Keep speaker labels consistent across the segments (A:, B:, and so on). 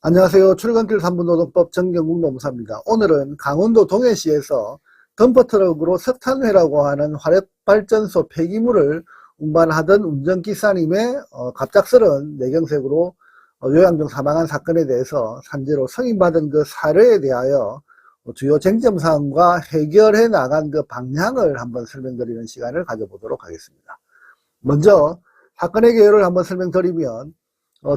A: 안녕하세요. 출근길 3분 노동법 정경국 노무사입니다. 오늘은 강원도 동해시에서 덤퍼트럭으로 석탄회라고 하는 화력발전소 폐기물을 운반하던 운전기사님의 갑작스런 뇌경색으로 요양 중 사망한 사건에 대해서 산재로 승인받은 그 사례에 대하여 주요 쟁점사항과 해결해 나간 그 방향을 한번 설명드리는 시간을 가져보도록 하겠습니다. 먼저 사건의 개요를 한번 설명드리면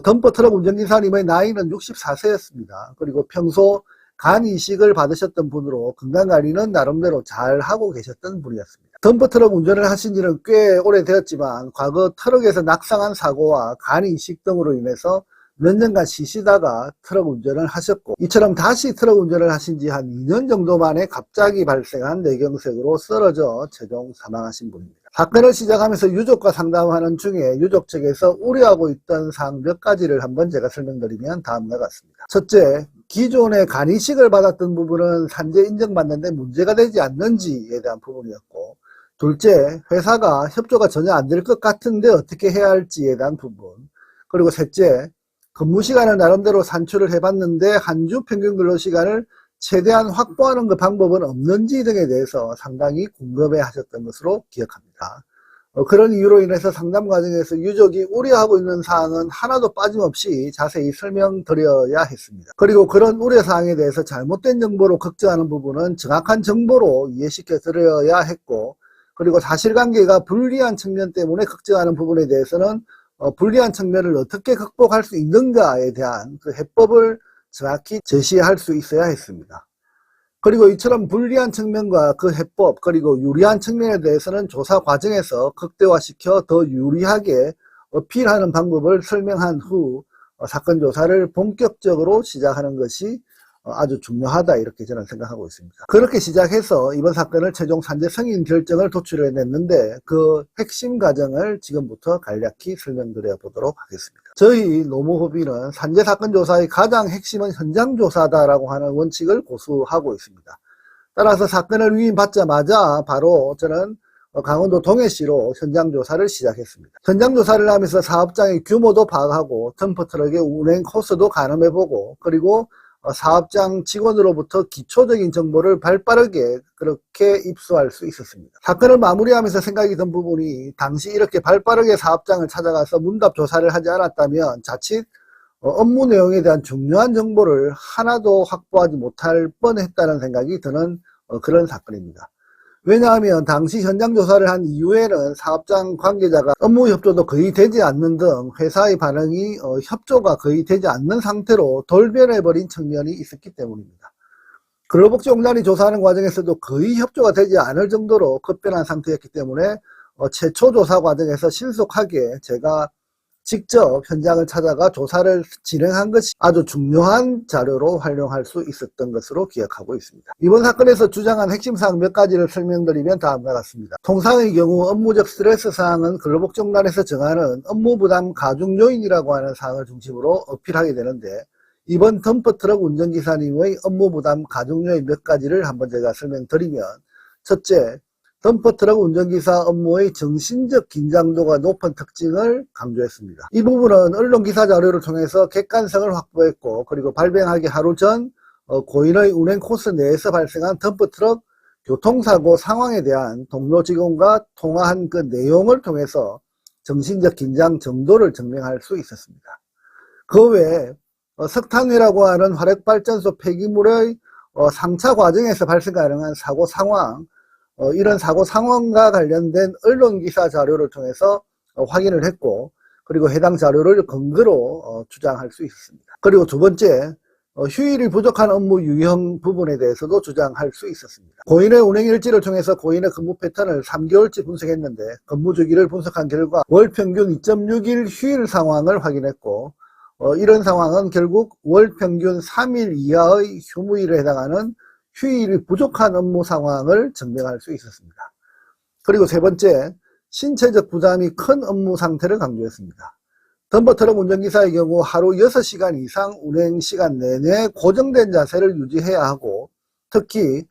A: 덤퍼트럭 운전기사님의 나이는 64세였습니다. 그리고 평소 간 이식을 받으셨던 분으로 건강관리는 나름대로 잘 하고 계셨던 분이었습니다. 덤퍼트럭 운전을 하신 지는 꽤 오래되었지만 과거 트럭에서 낙상한 사고와 간 이식 등으로 인해서 몇 년간 쉬시다가 트럭 운전을 하셨고, 이처럼 다시 트럭 운전을 하신 지 한 2년 정도 만에 갑자기 발생한 뇌경색으로 쓰러져 최종 사망하신 분입니다. 사건을 시작하면서 유족과 상담하는 중에 유족 측에서 우려하고 있던 사항 몇 가지를 한번 제가 설명드리면 다음과 같습니다. 첫째, 기존에 간 이식을 받았던 부분은 산재 인정받는데 문제가 되지 않는지에 대한 부분이었고, 둘째, 회사가 협조가 전혀 안 될 것 같은데 어떻게 해야 할지에 대한 부분, 그리고 셋째, 근무 시간을 나름대로 산출을 해봤는데 한 주 평균 근로시간을 최대한 확보하는 그 방법은 없는지 등에 대해서 상당히 궁금해 하셨던 것으로 기억합니다. 그런 이유로 인해서 상담 과정에서 유족이 우려하고 있는 사항은 하나도 빠짐없이 자세히 설명드려야 했습니다. 그리고 그런 우려사항에 대해서 잘못된 정보로 걱정하는 부분은 정확한 정보로 이해시켜 드려야 했고, 그리고 사실관계가 불리한 측면 때문에 걱정하는 부분에 대해서는 불리한 측면을 어떻게 극복할 수 있는가에 대한 그 해법을 정확히 제시할 수 있어야 했습니다. 그리고 이처럼 불리한 측면과 그 해법, 그리고 유리한 측면에 대해서는 조사 과정에서 극대화시켜 더 유리하게 어필하는 방법을 설명한 후 사건 조사를 본격적으로 시작하는 것이 아주 중요하다, 이렇게 저는 생각하고 있습니다. 그렇게 시작해서 이번 사건을 최종 산재 승인 결정을 도출해냈는데 그 핵심 과정을 지금부터 간략히 설명드려 보도록 하겠습니다. 저희 노무호비는 산재 사건 조사의 가장 핵심은 현장 조사다라고 하는 원칙을 고수하고 있습니다. 따라서 사건을 위임받자마자 바로 저는 강원도 동해시로 현장 조사를 시작했습니다. 현장 조사를 하면서 사업장의 규모도 파악하고 덤퍼트럭의 운행 코스도 가늠해보고, 그리고 사업장 직원으로부터 기초적인 정보를 발빠르게 그렇게 입수할 수 있었습니다. 사건을 마무리하면서 생각이 든 부분이, 당시 이렇게 발빠르게 사업장을 찾아가서 문답 조사를 하지 않았다면 자칫 업무 내용에 대한 중요한 정보를 하나도 확보하지 못할 뻔했다는 생각이 드는 그런 사건입니다. 왜냐하면 당시 현장 조사를 한 이후에는 사업장 관계자가 업무 협조도 거의 되지 않는 등 회사의 반응이 협조가 거의 되지 않는 상태로 돌변해버린 측면이 있었기 때문입니다. 근로복지공단이 조사하는 과정에서도 거의 협조가 되지 않을 정도로 급변한 상태였기 때문에 최초 조사 과정에서 신속하게 제가 직접 현장을 찾아가 조사를 진행한 것이 아주 중요한 자료로 활용할 수 있었던 것으로 기억하고 있습니다. 이번 사건에서 주장한 핵심사항 몇 가지를 설명드리면 다음과 같습니다. 통상의 경우 업무적 스트레스 사항은 근로복지공단에서 정하는 업무부담 가중 요인이라고 하는 사항을 중심으로 어필하게 되는데, 이번 덤퍼트럭 운전기사님의 업무부담 가중 요인 몇 가지를 한번 제가 설명드리면, 첫째, 덤퍼트럭 운전기사 업무의 정신적 긴장도가 높은 특징을 강조했습니다. 이 부분은 언론기사 자료를 통해서 객관성을 확보했고, 그리고 발병하기 하루 전 고인의 운행 코스 내에서 발생한 덤퍼트럭 교통사고 상황에 대한 동료 직원과 통화한 그 내용을 통해서 정신적 긴장 정도를 증명할 수 있었습니다. 그 외에 석탄회라고 하는 화력발전소 폐기물의 3차 과정에서 발생 가능한 사고 상황, 이런 사고 상황과 관련된 언론기사 자료를 통해서 확인을 했고, 그리고 해당 자료를 근거로 주장할 수 있었습니다. 그리고 두 번째, 휴일이 부족한 업무 유형 부분에 대해서도 주장할 수 있었습니다. 고인의 운행일지를 통해서 고인의 근무 패턴을 3개월치 분석했는데, 근무 주기를 분석한 결과 월 평균 2.6일 휴일 상황을 확인했고, 이런 상황은 결국 월 평균 3일 이하의 휴무일에 해당하는 휴일이 부족한 업무 상황을 증명할 수 있었습니다. 그리고 세 번째, 신체적 부담이 큰 업무 상태를 강조했습니다. 덤퍼트럭 운전기사의 경우 하루 6시간 이상 운행시간 내내 고정된 자세를 유지해야 하고, 특히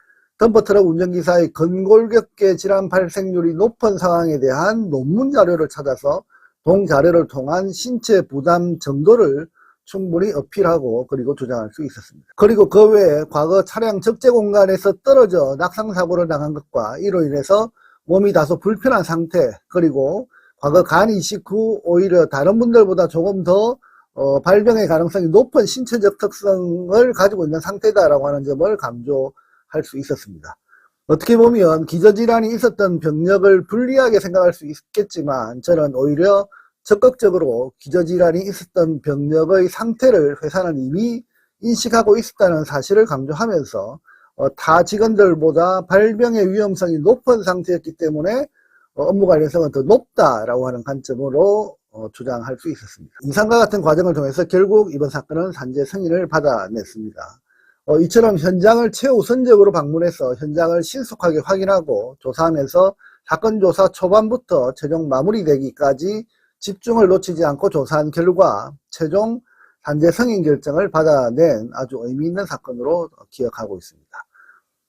A: 덤퍼트럭 운전기사의 근골격계 질환 발생률이 높은 상황에 대한 논문 자료를 찾아서 동자료를 통한 신체 부담 정도를 충분히 어필하고 그리고 주장할 수 있었습니다. 그리고 그 외에 과거 차량 적재 공간에서 떨어져 낙상사고를 당한 것과 이로 인해서 몸이 다소 불편한 상태, 그리고 과거 간 이식 후 오히려 다른 분들보다 조금 더 발병의 가능성이 높은 신체적 특성을 가지고 있는 상태다라고 하는 점을 강조할 수 있었습니다. 어떻게 보면 기저질환이 있었던 병력을 불리하게 생각할 수 있겠지만, 저는 오히려 적극적으로 기저질환이 있었던 병력의 상태를 회사는 이미 인식하고 있었다는 사실을 강조하면서 타 직원들보다 발병의 위험성이 높은 상태였기 때문에 업무 관련성은 더 높다라고 하는 관점으로 주장할 수 있었습니다. 이상과 같은 과정을 통해서 결국 이번 사건은 산재 승인을 받아냈습니다. 이처럼 현장을 최우선적으로 방문해서 현장을 신속하게 확인하고 조사하면서 사건 조사 초반부터 최종 마무리되기까지 집중을 놓치지 않고 조사한 결과 최종 산재 승인 결정을 받아낸 아주 의미 있는 사건으로 기억하고 있습니다.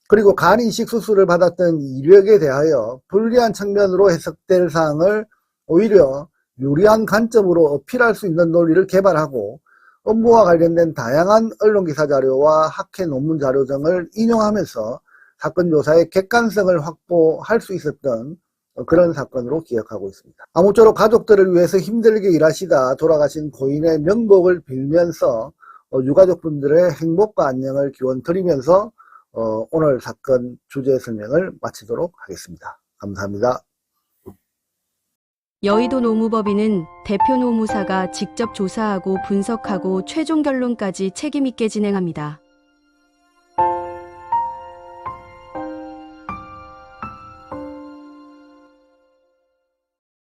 A: 그리고 간 이식 수술을 받았던 이력에 대하여 불리한 측면으로 해석될 사항을 오히려 유리한 관점으로 어필할 수 있는 논리를 개발하고 업무와 관련된 다양한 언론기사 자료와 학회 논문 자료 등을 인용하면서 사건 조사의 객관성을 확보할 수 있었던 그런 사건으로 기억하고 있습니다. 아무쪼록 가족들을 위해서 힘들게 일하시다 돌아가신 고인의 명복을 빌면서 유가족분들의 행복과 안녕을 기원드리면서 오늘 사건 주제 설명을 마치도록 하겠습니다. 감사합니다.
B: 여의도 노무법인은 대표 노무사가 직접 조사하고 분석하고 최종 결론까지 책임있게 진행합니다.